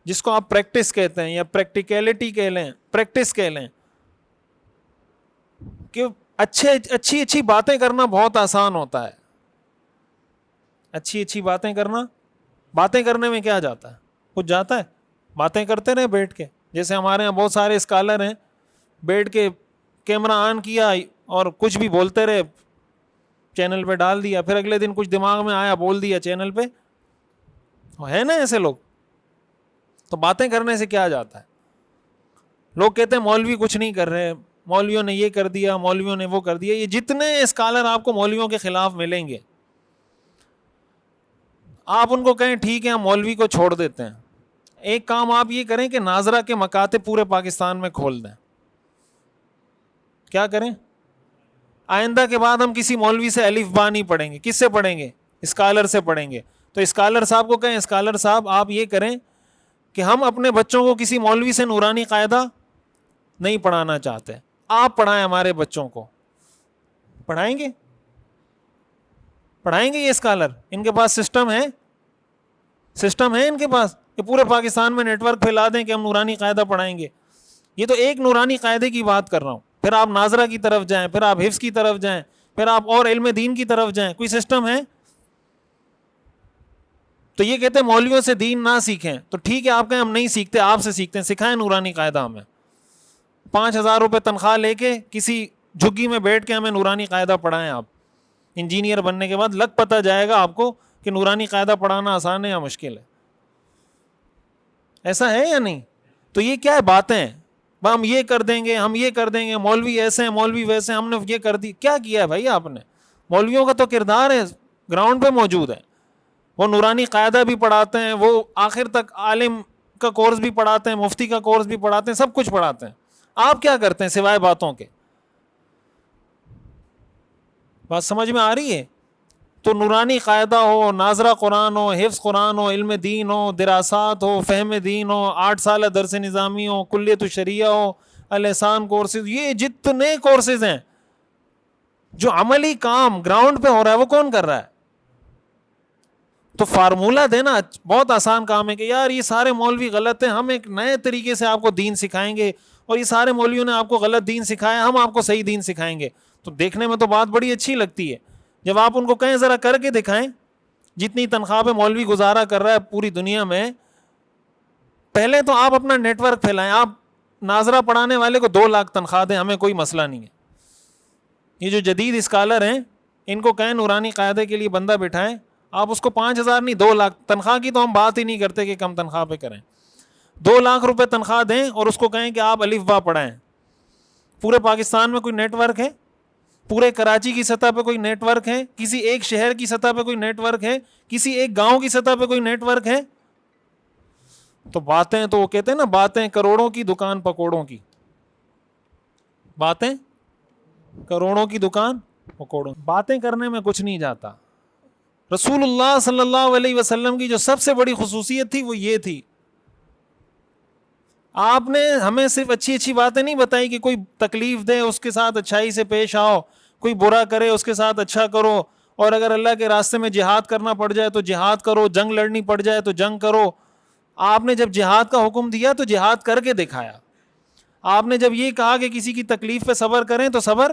جس کو آپ پریکٹس کہتے ہیں یا پریکٹیکلٹی کہہ لیں، پریکٹس کہہ لیں، کہ اچھی باتیں کرنا بہت آسان ہوتا ہے. اچھی باتیں کرنے میں کیا جاتا ہے؟ کچھ جاتا ہے؟ باتیں کرتے رہے بیٹھ کے. جیسے ہمارے یہاں بہت سارے اسکالر ہیں، بیٹھ کے کیمرہ آن کیا اور کچھ بھی بولتے رہے، چینل پہ ڈال دیا، پھر اگلے دن کچھ دماغ میں آیا بول دیا چینل پہ. ہے نا ایسے لوگ؟ تو باتیں کرنے سے کیا جاتا ہے؟ لوگ کہتے ہیں مولوی کچھ نہیں کر رہے، مولویوں نے یہ کر دیا، مولویوں نے وہ کر دیا. یہ جتنے اسکالر آپ کو مولویوں کے خلاف ملیں گے، آپ ان کو کہیں ٹھیک ہے ہم مولوی کو چھوڑ دیتے ہیں. ایک کام آپ یہ کریں کہ ناظرہ کے مکاتب پورے پاکستان میں کھول دیں. کیا کریں؟ آئندہ کے بعد ہم کسی مولوی سے الف با نہیں پڑھیں گے. کس سے پڑھیں گے؟ اسکالر سے پڑھیں گے. تو اسکالر صاحب کو کہیں اسکالر صاحب آپ یہ کریں کہ ہم اپنے بچوں کو کسی مولوی سے نورانی قاعدہ نہیں پڑھانا چاہتے, آپ پڑھائیں ہمارے بچوں کو. پڑھائیں گے یہ اسکالر؟ ان کے پاس سسٹم ہے ان کے پاس کہ پورے پاکستان میں نیٹ ورک پھیلا دیں کہ ہم نورانی قاعدہ پڑھائیں گے. یہ تو ایک نورانی قاعدے کی بات کر رہا ہوں. پھر آپ ناظرہ کی طرف جائیں, پھر آپ حفظ کی طرف جائیں, پھر آپ اور علم دین کی طرف جائیں. کوئی سسٹم ہے؟ تو یہ کہتے ہیں مولویوں سے دین نہ سیکھیں. تو ٹھیک ہے, آپ کہیں ہم نہیں سیکھتے, آپ سے سیکھتے ہیں, سکھائیں نورانی قاعدہ ہمیں. 5,000 روپے تنخواہ لے کے کسی جھگی میں بیٹھ کے ہمیں نورانی قاعدہ پڑھائیں. آپ انجینئر بننے کے بعد لگ پتہ جائے گا آپ کو کہ نورانی قاعدہ پڑھانا آسان ہے یا مشکل ہے. ایسا ہے یا نہیں؟ تو یہ کیا ہے باتیں, ہم یہ کر دیں گے, ہم یہ کر دیں گے, مولوی ایسے ہیں, مولوی ویسے ہیں, ہم نے یہ کر دی. کیا کیا ہے بھائی آپ نے؟ مولویوں کا تو کردار ہے گراؤنڈ پہ موجود ہے. وہ نورانی قاعدہ بھی پڑھاتے ہیں, وہ آخر تک عالم کا کورس بھی پڑھاتے ہیں, مفتی کا کورس بھی پڑھاتے ہیں, سب کچھ پڑھاتے ہیں. آپ کیا کرتے ہیں سوائے باتوں کے؟ بات سمجھ میں آ رہی ہے؟ تو نورانی قاعدہ ہو, ناظرہ قرآن ہو, حفظ قرآن ہو, علم دین ہو, دراسات ہو, فہم دین ہو, 8 سالہ درس نظامی ہو, کلیت الشریعہ ہو, الاحسان کورسز, یہ جتنے کورسز ہیں جو عملی کام گراؤنڈ پہ ہو رہا ہے وہ کون کر رہا ہے؟ تو فارمولہ دینا بہت آسان کام ہے کہ یار یہ سارے مولوی غلط ہیں, ہم ایک نئے طریقے سے آپ کو دین سکھائیں گے, اور یہ سارے مولویوں نے آپ کو غلط دین سکھایا, ہم آپ کو صحیح دین سکھائیں گے. تو دیکھنے میں تو بات بڑی اچھی لگتی ہے. جب آپ ان کو کہیں ذرا کر کے دکھائیں, جتنی تنخواہ پہ مولوی گزارا کر رہا ہے پوری دنیا میں, پہلے تو آپ اپنا نیٹ ورک پھیلائیں. آپ ناظرہ پڑھانے والے کو 2 لاکھ تنخواہ دیں, ہمیں کوئی مسئلہ نہیں ہے. یہ جو جدید اسکالر ہیں ان کو کہیں نورانی قاعدے کے لیے بندہ بٹھائیں, آپ اس کو 5,000 نہیں 2 لاکھ تنخواہ کی تو ہم بات ہی نہیں کرتے کہ کم تنخواہ پہ کریں. 2 لاکھ روپے تنخواہ دیں اور اس کو کہیں کہ آپ الف با پڑھائیں. پورے پاکستان میں کوئی نیٹ ورک ہے؟ پورے کراچی کی سطح پہ کوئی نیٹ ورک ہے؟ کسی ایک شہر کی سطح پہ کوئی نیٹ ورک ہے؟ کسی ایک گاؤں کی سطح پہ کوئی نیٹ ورک ہے؟ تو باتیں, تو وہ کہتے ہیں نا باتیں کروڑوں کی دکان پکوڑوں کی. باتیں کروڑوں کی دکان پکوڑوں. باتیں کرنے میں کچھ نہیں جاتا. رسول اللہ صلی اللہ علیہ وسلم کی جو سب سے بڑی خصوصیت تھی وہ یہ تھی, آپ نے ہمیں صرف اچھی اچھی باتیں نہیں بتائی کہ کوئی تکلیف دے اس کے ساتھ اچھائی سے پیش آؤ, کوئی برا کرے اس کے ساتھ اچھا کرو, اور اگر اللہ کے راستے میں جہاد کرنا پڑ جائے تو جہاد کرو, جنگ لڑنی پڑ جائے تو جنگ کرو. آپ نے جب جہاد کا حکم دیا تو جہاد کر کے دکھایا. آپ نے جب یہ کہا کہ کسی کی تکلیف پہ صبر کریں تو صبر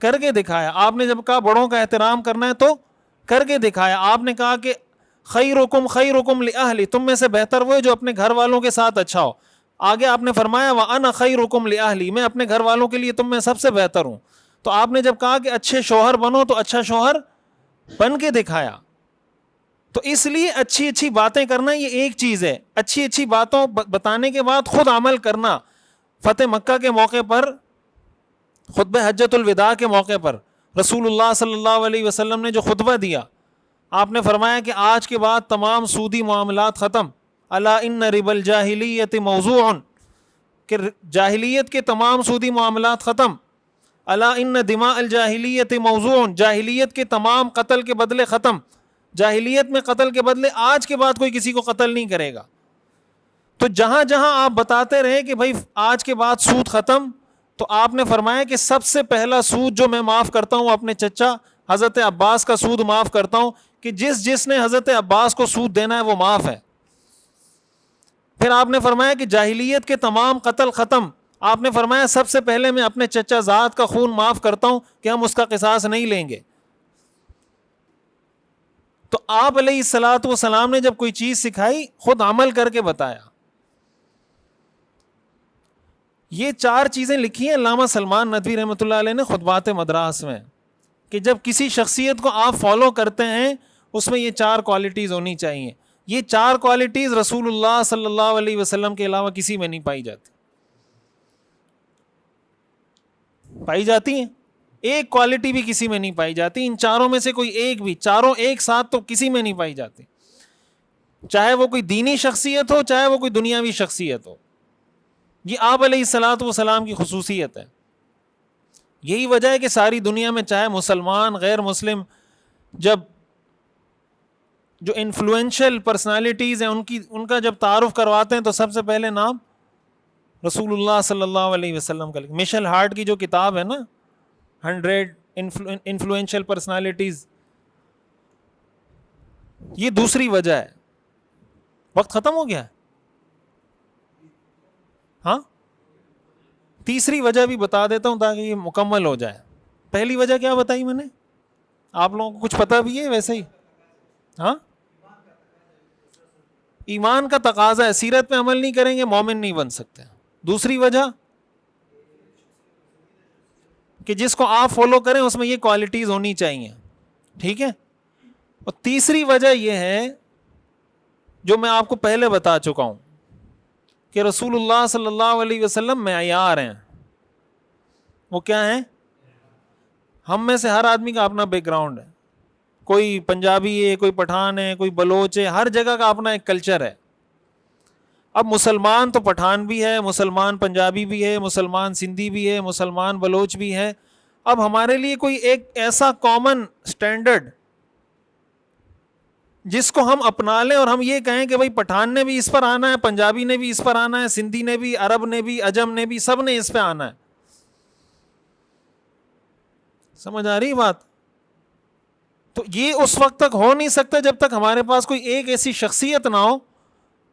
کر کے دکھایا. آپ نے جب کہا بڑوں کا احترام کرنا ہے تو کر کے دکھایا. آپ نے کہا کہ خیرکم لأہلی, تم میں سے بہتر وہ ہے جو اپنے گھر والوں کے ساتھ اچھا ہو. آگے آپ نے فرمایا وَأَنَا خَيْرُكُمْ لِأَهْلِي, میں اپنے گھر والوں کے لیے تم میں سب سے بہتر ہوں. تو آپ نے جب کہا کہ اچھے شوہر بنو تو اچھا شوہر بن کے دکھایا. تو اس لیے اچھی اچھی باتیں کرنا یہ ایک چیز ہے, اچھی اچھی باتوں بتانے کے بعد خود عمل کرنا. فتح مکہ کے موقع پر, خطبہ حجۃ الوداع کے موقع پر رسول اللہ صلی اللہ علیہ وسلم نے جو خطبہ دیا, آپ نے فرمایا کہ آج کے بعد تمام سودی معاملات ختم. الا ان ربا الجاہلیت موضوع, کہ جاہلیت کے تمام سودی معاملات ختم. الا ان دماء الجاہلیت موضوع, جاہلیت کے تمام قتل کے بدلے ختم. جاہلیت میں قتل کے بدلے آج کے بعد کوئی کسی کو قتل نہیں کرے گا. تو جہاں جہاں آپ بتاتے رہے کہ بھائی آج کے بعد سود ختم, تو آپ نے فرمایا کہ سب سے پہلا سود جو میں معاف کرتا ہوں اپنے چچا حضرت عباس کا سود معاف کرتا ہوں, کہ جس نے حضرت عباس کو سود دینا ہے وہ معاف ہے. پھر آپ نے فرمایا کہ جاہلیت کے تمام قتل ختم. آپ نے فرمایا سب سے پہلے میں اپنے چچا زاد کا خون معاف کرتا ہوں کہ ہم اس کا قصاص نہیں لیں گے. تو آپ علیہ الصلوۃ والسلام نے جب کوئی چیز سکھائی خود عمل کر کے بتایا. یہ 4 چیزیں لکھی ہیں علامہ سلمان ندوی رحمۃ اللہ علیہ نے خطبات مدراس میں, کہ جب کسی شخصیت کو آپ فالو کرتے ہیں اس میں یہ 4 کوالٹیز ہونی چاہیے. یہ 4 کوالٹیز رسول اللہ صلی اللہ علیہ وسلم کے علاوہ کسی میں نہیں پائی جاتی. پائی جاتی ہیں, ایک کوالٹی بھی کسی میں نہیں پائی جاتی. ان 4 میں سے کوئی ایک بھی, چاروں ایک ساتھ تو کسی میں نہیں پائی جاتی, چاہے وہ کوئی دینی شخصیت ہو چاہے وہ کوئی دنیاوی شخصیت ہو. یہ آپ علیہ الصلوۃ والسلام کی خصوصیت ہے. یہی وجہ ہے کہ ساری دنیا میں چاہے مسلمان غیر مسلم جب جو انفلوئنشل پرسنالٹیز ہیں ان کا جب تعارف کرواتے ہیں تو سب سے پہلے نام رسول اللہ صلی اللہ علیہ وسلم کا. مشل ہارٹ کی جو کتاب ہے نا 100 انفلوئنشل پرسنالٹیز, یہ دوسری وجہ ہے. وقت ختم ہو گیا. ہاں, تیسری وجہ بھی بتا دیتا ہوں تاکہ یہ مکمل ہو جائے. پہلی وجہ کیا بتائی میں نے, آپ لوگوں کو کچھ پتہ بھی ہے ویسے ہی؟ ہاں, ایمان کا تقاضا ہے, سیرت پہ عمل نہیں کریں گے مومن نہیں بن سکتے. دوسری وجہ کہ جس کو آپ فالو کریں اس میں یہ کوالٹیز ہونی چاہیے, ٹھیک ہے. اور تیسری وجہ یہ ہے جو میں آپ کو پہلے بتا چکا ہوں کہ رسول اللہ صلی اللہ علیہ وسلم معیار ہیں. وہ کیا ہیں؟ ہم میں سے ہر آدمی کا اپنا بیک گراؤنڈ ہے. کوئی پنجابی ہے, کوئی پٹھان ہے, کوئی بلوچ ہے, ہر جگہ کا اپنا ایک کلچر ہے. اب مسلمان تو پٹھان بھی ہے, مسلمان پنجابی بھی ہے, مسلمان سندھی بھی ہے, مسلمان بلوچ بھی ہے. اب ہمارے لیے کوئی ایک ایسا کامن سٹینڈرڈ جس کو ہم اپنا لیں اور ہم یہ کہیں کہ بھائی پٹھان نے بھی اس پر آنا ہے, پنجابی نے بھی اس پر آنا ہے, سندھی نے بھی, عرب نے بھی, عجم نے بھی, سب نے اس پہ آنا ہے. سمجھ آ رہی بات؟ تو یہ اس وقت تک ہو نہیں سکتا جب تک ہمارے پاس کوئی ایک ایسی شخصیت نہ ہو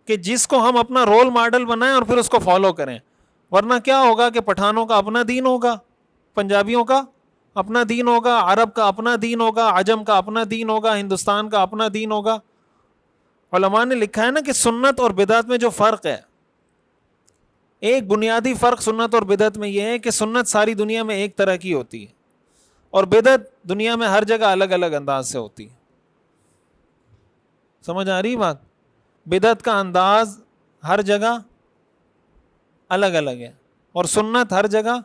کہ جس کو ہم اپنا رول ماڈل بنائیں اور پھر اس کو فالو کریں. ورنہ کیا ہوگا کہ پٹھانوں کا اپنا دین ہوگا, پنجابیوں کا اپنا دین ہوگا, عرب کا اپنا دین ہوگا, عجم کا اپنا دین ہوگا, ہندوستان کا اپنا دین ہوگا. علماء نے لکھا ہے نا کہ سنت اور بدعت میں جو فرق ہے, ایک بنیادی فرق سنت اور بدعت میں یہ ہے کہ سنت ساری دنیا میں ایک طرح کی ہوتی ہے اور بدعت دنیا میں ہر جگہ الگ الگ انداز سے ہوتی ہے. سمجھ آ رہی بات؟ بدعت کا انداز ہر جگہ الگ الگ ہے اور سنت ہر جگہ.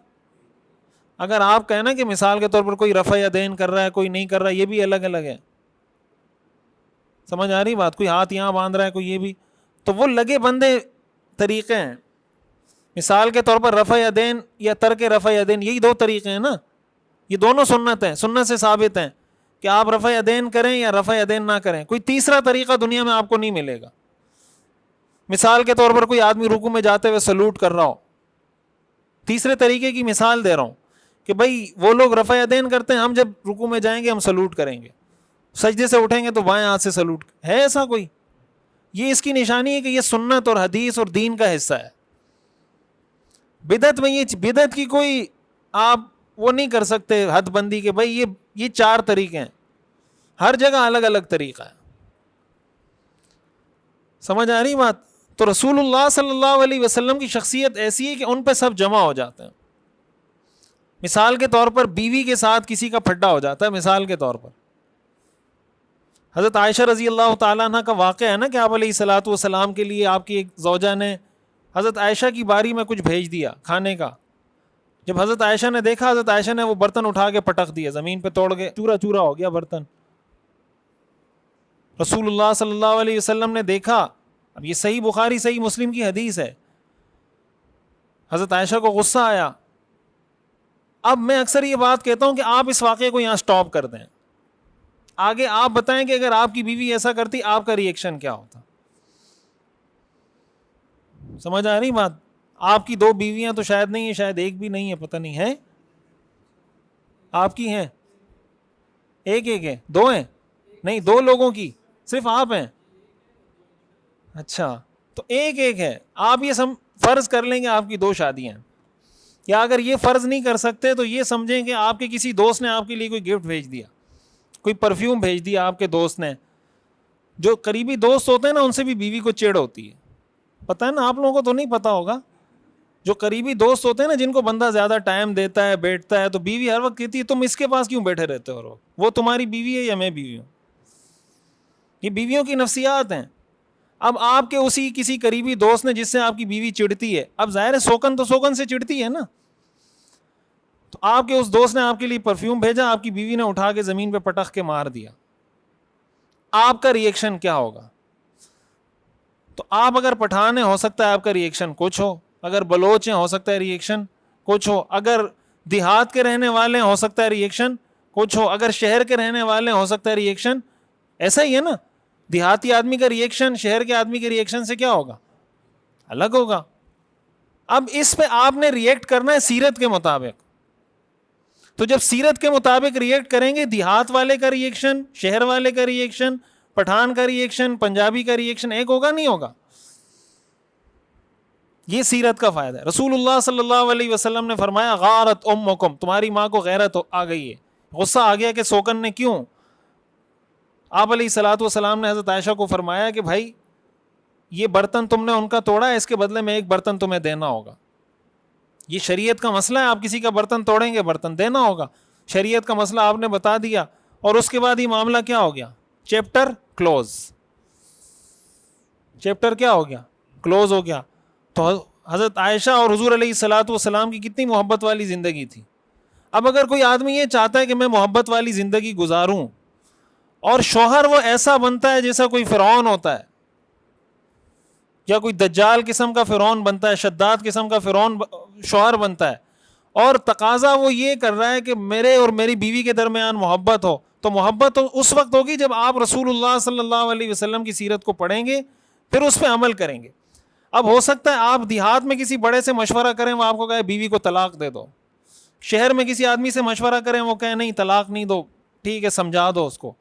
اگر آپ کہیں نا کہ مثال کے طور پر کوئی رفع یدین کر رہا ہے, کوئی نہیں کر رہا, یہ بھی الگ الگ ہے. سمجھ آ رہی بات؟ کوئی ہاتھ یہاں باندھ رہا ہے, کوئی یہ بھی, تو وہ لگے بندے طریقے ہیں. مثال کے طور پر رفع یدین یا ترک رفع یدین, یہی دو طریقے ہیں نا, یہ دونوں سنت ہیں, سنت سے ثابت ہیں کہ آپ رفع یدین کریں یا رفع یدین نہ کریں. کوئی تیسرا طریقہ دنیا میں آپ کو نہیں ملے گا. مثال کے طور پر کوئی آدمی رکوع میں جاتے ہوئے سلوٹ کر رہا ہو, تیسرے طریقے کی مثال دے رہا ہوں کہ بھائی وہ لوگ رفع یدین کرتے ہیں, ہم جب رکوع میں جائیں گے ہم سلوٹ کریں گے, سجدے سے اٹھیں گے تو بائیں ہاتھ سے سلوٹ. ہے ایسا کوئی؟ یہ اس کی نشانی ہے کہ یہ سنت اور حدیث اور دین کا حصہ ہے. بدعت میں بدعت کی کوئی آپ وہ نہیں کر سکتے حد بندی کہ بھائی یہ چار طریقے ہیں, ہر جگہ الگ الگ طریقہ ہے. سمجھ آ رہی بات؟ تو رسول اللہ صلی اللہ علیہ وسلم کی شخصیت ایسی ہے کہ ان پہ سب جمع ہو جاتے ہیں. مثال کے طور پر بیوی کے ساتھ کسی کا پھڈا ہو جاتا ہے, مثال کے طور پر حضرت عائشہ رضی اللہ تعالیٰ عنہ کا واقعہ ہے نا کہ آپ علیہ الصلوۃ والسلام کے لیے آپ کی ایک زوجہ نے حضرت عائشہ کی باری میں کچھ بھیج دیا کھانے کا. جب حضرت عائشہ نے دیکھا, حضرت عائشہ نے وہ برتن اٹھا کے پٹک دیا, زمین پہ توڑ کے چورا چورا ہو گیا برتن. رسول اللہ صلی اللہ علیہ وسلم نے دیکھا, اب یہ صحیح بخاری صحیح مسلم کی حدیث ہے, حضرت عائشہ کو غصہ آیا. اب میں اکثر یہ بات کہتا ہوں کہ آپ اس واقعے کو یہاں سٹاپ کر دیں, آگے آپ بتائیں کہ اگر آپ کی بیوی ایسا کرتی آپ کا ری ایکشن کیا ہوتا. سمجھ آ رہی بات؟ آپ کی دو بیویاں تو شاید نہیں ہے, شاید ایک بھی نہیں ہے, پتہ نہیں ہے آپ کی ہیں, ایک ہے, دو ہیں, نہیں دو لوگوں کی صرف آپ ہیں. اچھا, تو ایک ہے. آپ یہ فرض کر لیں گے آپ کی دو شادیاں ہیں, یا اگر یہ فرض نہیں کر سکتے تو یہ سمجھیں کہ آپ کے کسی دوست نے آپ کے لیے کوئی گفٹ بھیج دیا, کوئی پرفیوم بھیج دیا آپ کے دوست نے. جو قریبی دوست ہوتے ہیں نا ان سے بھی بیوی کو چڑ ہوتی ہے, پتہ ہے نا, آپ لوگوں کو تو نہیں پتا ہوگا. جو قریبی دوست ہوتے ہیں نا جن کو بندہ زیادہ ٹائم دیتا ہے, بیٹھتا ہے, تو بیوی ہر وقت کہتی ہے تم اس کے پاس کیوں بیٹھے رہتے ہو, وہ تمہاری بیوی ہے یا میں بیوی ہوں. یہ بیویوں کی نفسیات ہیں. اب آپ کے اسی کسی قریبی دوست نے جس سے آپ کی بیوی چڑھتی ہے, اب ظاہر ہے سوکن تو سوکن سے چڑھتی ہے نا, تو آپ کے اس دوست نے آپ کے لیے پرفیوم بھیجا, آپ کی بیوی نے اٹھا کے زمین پہ پٹخ کے مار دیا, آپ کا ری ایکشن کیا ہوگا؟ تو آپ اگر پٹھان ہیں ہو سکتا ہے آپ کا ری ایکشن کچھ ہو, اگر بلوچ ہیں ہو سکتا ہے ری ایکشن کچھ ہو, اگر دیہات کے رہنے والے ہیں ہو سکتا ہے ری ایکشن کچھ ہو, اگر شہر کے رہنے والے ہیں ہو سکتا ہے ری ایکشن ایسا ہی ہے نا. دیہاتی آدمی کا ریئیکشن شہر کے آدمی کے ریئیکشن سے کیا ہوگا؟ الگ ہوگا. اب اس پہ آپ نے ریئیکٹ کرنا ہے سیرت کے مطابق. تو جب سیرت کے مطابق ریئیکٹ کریں گے, دیہات والے کا ریئیکشن, شہر والے کا ریئیکشن, پٹھان کا ریئیکشن, پنجابی کا ریئیکشن ایک ہوگا نہیں ہوگا. یہ سیرت کا فائدہ ہے. رسول اللہ صلی اللہ علیہ وسلم نے فرمایا غارت امکم, تمہاری ماں کو غیرت آ گئی ہے, غصہ آ گیا کہ سوکن نے کیوں. آپ علیہ الصلوۃ والسلام نے حضرت عائشہ کو فرمایا کہ بھائی یہ برتن تم نے ان کا توڑا ہے, اس کے بدلے میں ایک برتن تمہیں دینا ہوگا. یہ شریعت کا مسئلہ ہے, آپ کسی کا برتن توڑیں گے برتن دینا ہوگا. شریعت کا مسئلہ آپ نے بتا دیا, اور اس کے بعد یہ معاملہ کیا ہو گیا؟ Chapter close. چیپٹر کیا ہو گیا؟ کلوز ہو گیا. تو حضرت عائشہ اور حضور علیہ الصلوۃ والسلام کی کتنی محبت والی زندگی تھی. اب اگر کوئی آدمی یہ چاہتا ہے کہ میں محبت والی زندگی گزاروں, اور شوہر وہ ایسا بنتا ہے جیسا کوئی فرعون ہوتا ہے, یا کوئی دجال قسم کا فرعون بنتا ہے, شداد قسم کا فرعون شوہر بنتا ہے, اور تقاضا وہ یہ کر رہا ہے کہ میرے اور میری بیوی کے درمیان محبت ہو, تو محبت اس وقت ہوگی جب آپ رسول اللہ صلی اللہ علیہ وسلم کی سیرت کو پڑھیں گے, پھر اس پہ عمل کریں گے. اب ہو سکتا ہے آپ دیہات میں کسی بڑے سے مشورہ کریں, وہ آپ کو کہے بیوی کو طلاق دے دو. شہر میں کسی آدمی سے مشورہ کریں, وہ کہے نہیں طلاق نہیں دو, ٹھیک ہے سمجھا دو اس کو.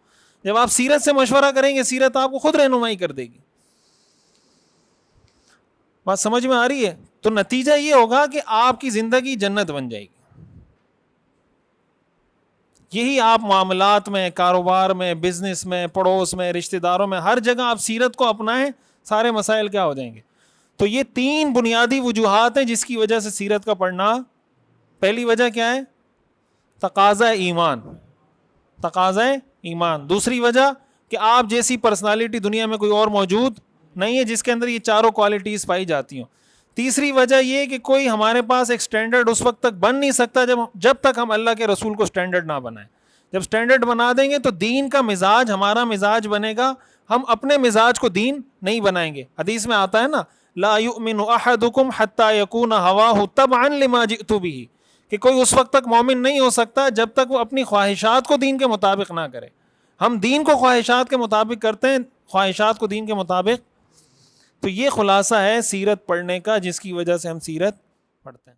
جب آپ سیرت سے مشورہ کریں گے, سیرت آپ کو خود رہنمائی کر دے گی. بات سمجھ میں آ رہی ہے؟ تو نتیجہ یہ ہوگا کہ آپ کی زندگی جنت بن جائے گی. یہی آپ معاملات میں, کاروبار میں, بزنس میں, پڑوس میں, رشتہ داروں میں, ہر جگہ آپ سیرت کو اپنائیں, سارے مسائل کیا ہو جائیں گے. تو یہ 3 بنیادی وجوہات ہیں جس کی وجہ سے سیرت کا پڑھنا. پہلی وجہ کیا ہے؟ تقاضا ایمان, تقاضا ایمان. دوسری وجہ کہ آپ جیسی پرسنالٹی دنیا میں کوئی اور موجود نہیں ہے جس کے اندر یہ چاروں کوالٹیز پائی جاتی ہوں. تیسری وجہ یہ کہ کوئی ہمارے پاس ایک سٹینڈرڈ اس وقت تک بن نہیں سکتا جب تک ہم اللہ کے رسول کو سٹینڈرڈ نہ بنائیں. جب سٹینڈرڈ بنا دیں گے تو دین کا مزاج ہمارا مزاج بنے گا, ہم اپنے مزاج کو دین نہیں بنائیں گے. حدیث میں آتا ہے نا, لا یؤمن احدکم حتی یکون ہواہ تبعا لما جئت بہ, کہ کوئی اس وقت تک مومن نہیں ہو سکتا جب تک وہ اپنی خواہشات کو دین کے مطابق نہ کرے. ہم دین کو خواہشات کے مطابق کرتے ہیں, خواہشات کو دین کے مطابق. تو یہ خلاصہ ہے سیرت پڑھنے کا, جس کی وجہ سے ہم سیرت پڑھتے ہیں.